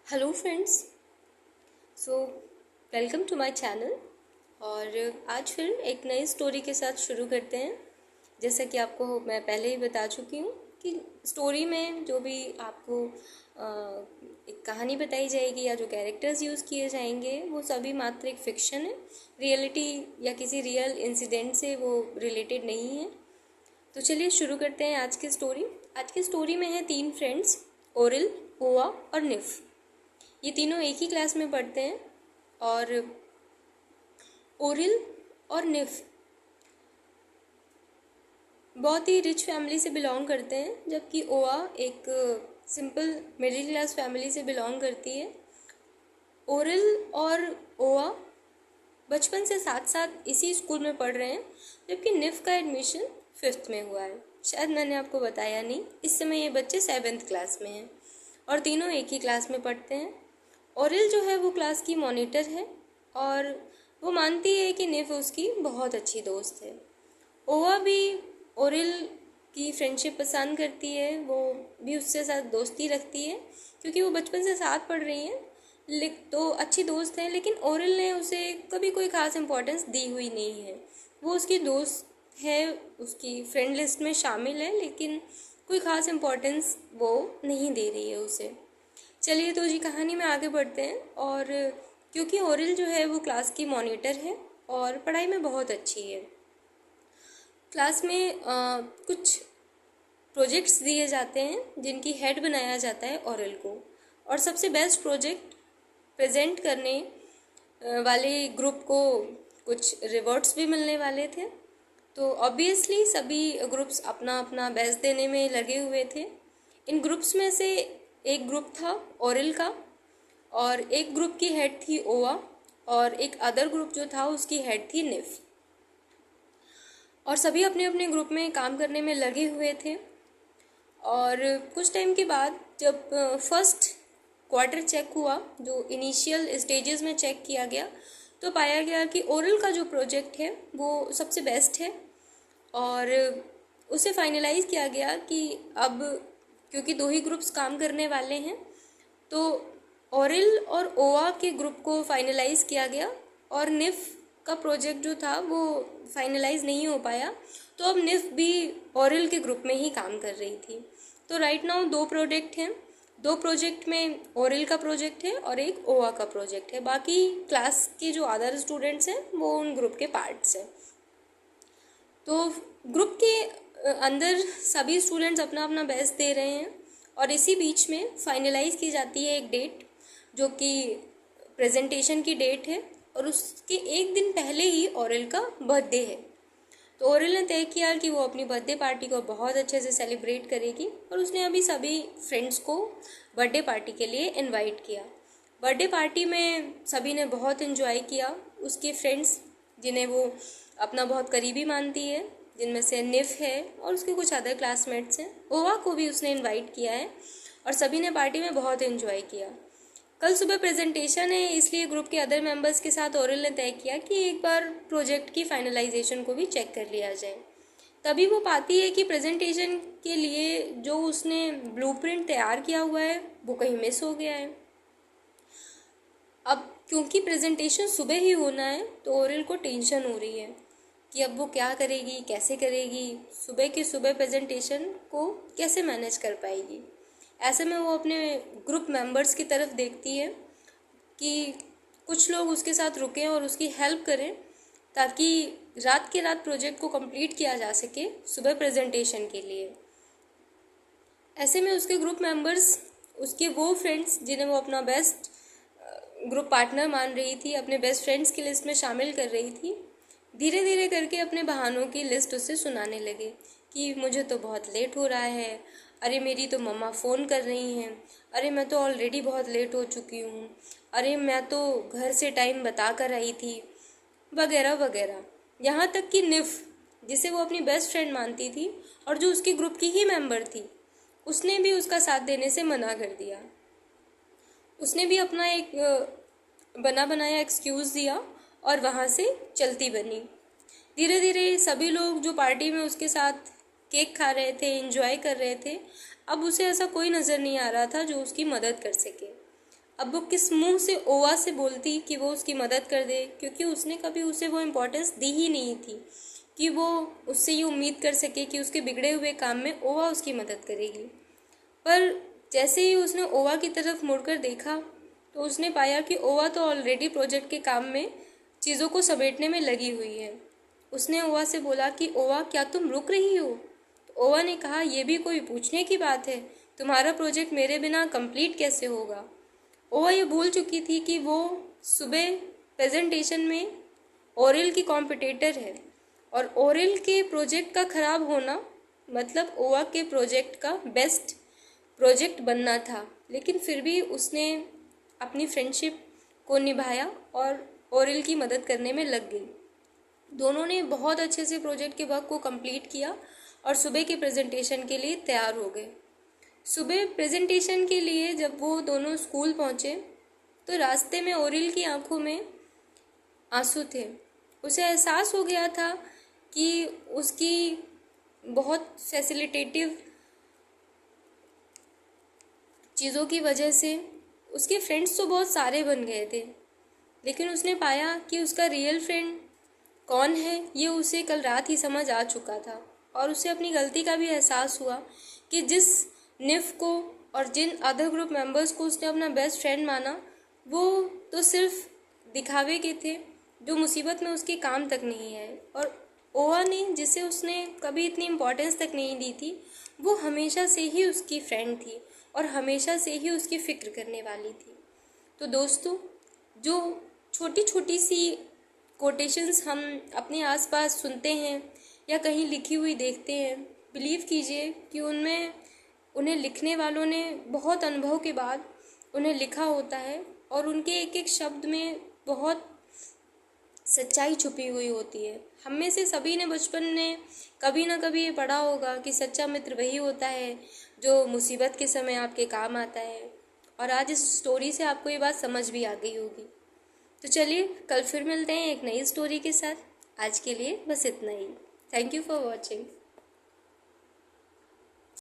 Hello friends. So welcome to my channel. और आज फिर एक नई स्टोरी के साथ शुरू करते हैं। जैसा कि आपको मैं पहले ही बता चुकी हूँ कि स्टोरी में जो भी आपको एक कहानी बताई जाएगी या जो कैरेक्टर्स यूज़ किए जाएंगे वो सभी मात्र एक फिक्शन है। रियलिटी या किसी रियल इंसिडेंट से वो रिलेटेड नहीं है। तो चलिए शुरू करते हैं आज की स्टोरी। आज की स्टोरी में है 3 फ्रेंड्स, ओरिल, ओआ और निफ। ये तीनों एक ही क्लास में पढ़ते हैं और ओरिल और निफ बहुत ही रिच फैमिली से बिलोंग करते हैं, जबकि ओआ एक सिंपल मिडिल क्लास फैमिली से बिलोंग करती है। ओरिल और ओआ बचपन से साथ साथ इसी स्कूल में पढ़ रहे हैं, जबकि निफ का एडमिशन 5th में हुआ है। शायद मैंने आपको बताया नहीं, इस समय ये बच्चे 7th क्लास में हैं और तीनों एक ही क्लास में पढ़ते हैं। ओरिल जो है वो क्लास की मॉनिटर है और वो मानती है कि निफ उसकी बहुत अच्छी दोस्त है। ओवा भी ओरिल की फ्रेंडशिप पसंद करती है, वो भी उससे साथ दोस्ती रखती है क्योंकि वो बचपन से साथ पढ़ रही हैं। तो अच्छी दोस्त है, लेकिन ओरिल ने उसे कभी कोई ख़ास इम्पोर्टेंस दी हुई नहीं है। वो उसकी दोस्त है, उसकी फ्रेंड लिस्ट में शामिल है, लेकिन कोई ख़ास इम्पोर्टेंस वो नहीं दे रही है उसे। चलिए तो जी कहानी में आगे बढ़ते हैं। और क्योंकि ओरिल जो है वो क्लास की मॉनिटर है और पढ़ाई में बहुत अच्छी है, क्लास में कुछ प्रोजेक्ट्स दिए जाते हैं जिनकी हेड बनाया जाता है ओरिल को। और सबसे बेस्ट प्रोजेक्ट प्रेजेंट करने वाले ग्रुप को कुछ रिवॉर्ड्स भी मिलने वाले थे। तो ऑब्वियसली सभी ग्रुप्स अपना अपना बेस्ट देने में लगे हुए थे। इन ग्रुप्स में से एक ग्रुप था ओरिल का और एक ग्रुप की हेड थी ओआ और एक अदर ग्रुप जो था उसकी हेड थी निफ। और सभी अपने अपने ग्रुप में काम करने में लगे हुए थे। और कुछ टाइम के बाद जब फर्स्ट क्वार्टर चेक हुआ, जो इनिशियल स्टेजेस में चेक किया गया, तो पाया गया कि ओरिल का जो प्रोजेक्ट है वो सबसे बेस्ट है। और उसे फाइनलाइज किया गया कि अब क्योंकि 2 ही ग्रुप्स काम करने वाले हैं, तो ओरिल और ओआ के ग्रुप को फाइनलाइज किया गया और निफ का प्रोजेक्ट जो था वो फाइनलाइज नहीं हो पाया। तो अब निफ भी ओरिल के ग्रुप में ही काम कर रही थी। तो राइट नाउ 2 प्रोजेक्ट हैं। 2 प्रोजेक्ट में ओरिल का प्रोजेक्ट है और एक ओआ का प्रोजेक्ट है। बाकी क्लास के जो अदर स्टूडेंट्स हैं वो उन ग्रुप के पार्ट्स हैं। तो ग्रुप के अंदर सभी स्टूडेंट्स अपना अपना बेस्ट दे रहे हैं और इसी बीच में फाइनलाइज की जाती है एक डेट, जो कि प्रेजेंटेशन की डेट है। और उसके एक दिन पहले ही ओरिल का बर्थडे है। तो ओरिल ने तय किया कि वो अपनी बर्थडे पार्टी को बहुत अच्छे से सेलिब्रेट करेगी और उसने अभी सभी फ्रेंड्स को बर्थडे पार्टी के लिए इनवाइट किया। बर्थडे पार्टी में सभी ने बहुत इन्जॉय किया। उसके फ्रेंड्स जिन्हें वो अपना बहुत करीबी मानती है, जिनमें से निफ है और उसके कुछ अदर क्लासमेट्स हैं, ओवा को भी उसने इनवाइट किया है और सभी ने पार्टी में बहुत इन्जॉय किया। कल सुबह प्रेजेंटेशन है, इसलिए ग्रुप के अदर मेंबर्स के साथ ओरिल ने तय किया कि एक बार प्रोजेक्ट की फाइनलाइजेशन को भी चेक कर लिया जाए। तभी वो पाती है कि प्रेजेंटेशन के लिए जो उसने ब्लूप्रिंट तैयार किया हुआ है वो कहीं मिस हो गया है। अब क्योंकि प्रेजेंटेशन सुबह ही होना है तो ओरिल को टेंशन हो रही है कि अब वो क्या करेगी, कैसे करेगी, सुबह के सुबह प्रेजेंटेशन को कैसे मैनेज कर पाएगी। ऐसे में वो अपने ग्रुप मेंबर्स की तरफ देखती है कि कुछ लोग उसके साथ रुकें और उसकी हेल्प करें ताकि रात के रात प्रोजेक्ट को कंप्लीट किया जा सके सुबह प्रेजेंटेशन के लिए। ऐसे में उसके ग्रुप मेंबर्स, उसके वो फ्रेंड्स जिन्हें वो अपना बेस्ट ग्रुप पार्टनर मान रही थी, अपने बेस्ट फ्रेंड्स की लिस्ट में शामिल कर रही थी, धीरे धीरे करके अपने बहानों की लिस्ट उससे सुनाने लगे कि मुझे तो बहुत लेट हो रहा है, अरे मेरी तो मम्मा फ़ोन कर रही हैं, अरे मैं तो ऑलरेडी बहुत लेट हो चुकी हूँ, अरे मैं तो घर से टाइम बता कर आई थी, वगैरह वगैरह। यहाँ तक कि निफ, जिसे वो अपनी बेस्ट फ्रेंड मानती थी और जो उसके ग्रुप की ही मेंबर थी, उसने भी उसका साथ देने से मना कर दिया। उसने भी अपना एक बना बनाया एक्सक्यूज़ दिया और वहाँ से चलती बनी। धीरे धीरे सभी लोग जो पार्टी में उसके साथ केक खा रहे थे, एंजॉय कर रहे थे, अब उसे ऐसा कोई नज़र नहीं आ रहा था जो उसकी मदद कर सके। अब वो किस मुंह से ओवा से बोलती कि वो उसकी मदद कर दे, क्योंकि उसने कभी उसे वो इम्पोर्टेंस दी ही नहीं थी कि वो उससे ये उम्मीद कर सके कि उसके बिगड़े हुए काम में ओवा उसकी मदद करेगी। पर जैसे ही उसने ओवा की तरफ मुड़कर देखा तो उसने पाया कि ओवा तो ऑलरेडी प्रोजेक्ट के काम में चीज़ों को समेटने में लगी हुई है। उसने ओवा से बोला कि ओवा, क्या तुम रुक रही हो? तो ओवा ने कहा, ये भी कोई पूछने की बात है, तुम्हारा प्रोजेक्ट मेरे बिना कंप्लीट कैसे होगा। ओवा ये भूल चुकी थी कि वो सुबह प्रेजेंटेशन में ओरल की कॉम्पिटिटर है और ओरल के प्रोजेक्ट का ख़राब होना मतलब ओवा के प्रोजेक्ट का बेस्ट प्रोजेक्ट बनना था। लेकिन फिर भी उसने अपनी फ्रेंडशिप को निभाया और ओरल की मदद करने में लग गई। दोनों ने बहुत अच्छे से प्रोजेक्ट के वर्क को कंप्लीट किया और सुबह के प्रेजेंटेशन के लिए तैयार हो गए। सुबह प्रेजेंटेशन के लिए जब वो दोनों स्कूल पहुँचे तो रास्ते में ओरल की आंखों में आंसू थे। उसे एहसास हो गया था कि उसकी बहुत फैसिलिटेटिव चीज़ों की वजह से उसके फ्रेंड्स तो बहुत सारे बन गए थे, लेकिन उसने पाया कि उसका रियल फ्रेंड कौन है ये उसे कल रात ही समझ आ चुका था। और उसे अपनी गलती का भी एहसास हुआ कि जिस निफ को और जिन अदर ग्रुप मेंबर्स को उसने अपना बेस्ट फ्रेंड माना वो तो सिर्फ दिखावे के थे, जो मुसीबत में उसके काम तक नहीं आए। और ओवा ने, जिसे उसने कभी इतनी इम्पोर्टेंस तक नहीं दी थी, वो हमेशा से ही उसकी फ्रेंड थी और हमेशा से ही उसकी फ़िक्र करने वाली थी। तो दोस्तों, जो छोटी छोटी सी कोटेशंस हम अपने आसपास सुनते हैं या कहीं लिखी हुई देखते हैं, बिलीव कीजिए कि उनमें उन्हें लिखने वालों ने बहुत अनुभव के बाद उन्हें लिखा होता है और उनके एक एक शब्द में बहुत सच्चाई छुपी हुई होती है। हम में से सभी ने बचपन में कभी ना कभी ये पढ़ा होगा कि सच्चा मित्र वही होता है जो मुसीबत के समय आपके काम आता है। और आज इस स्टोरी से आपको ये बात समझ भी आ गई होगी। तो चलिए, कल फिर मिलते हैं एक नई स्टोरी के साथ। आज के लिए बस इतना ही। Thank you for watching.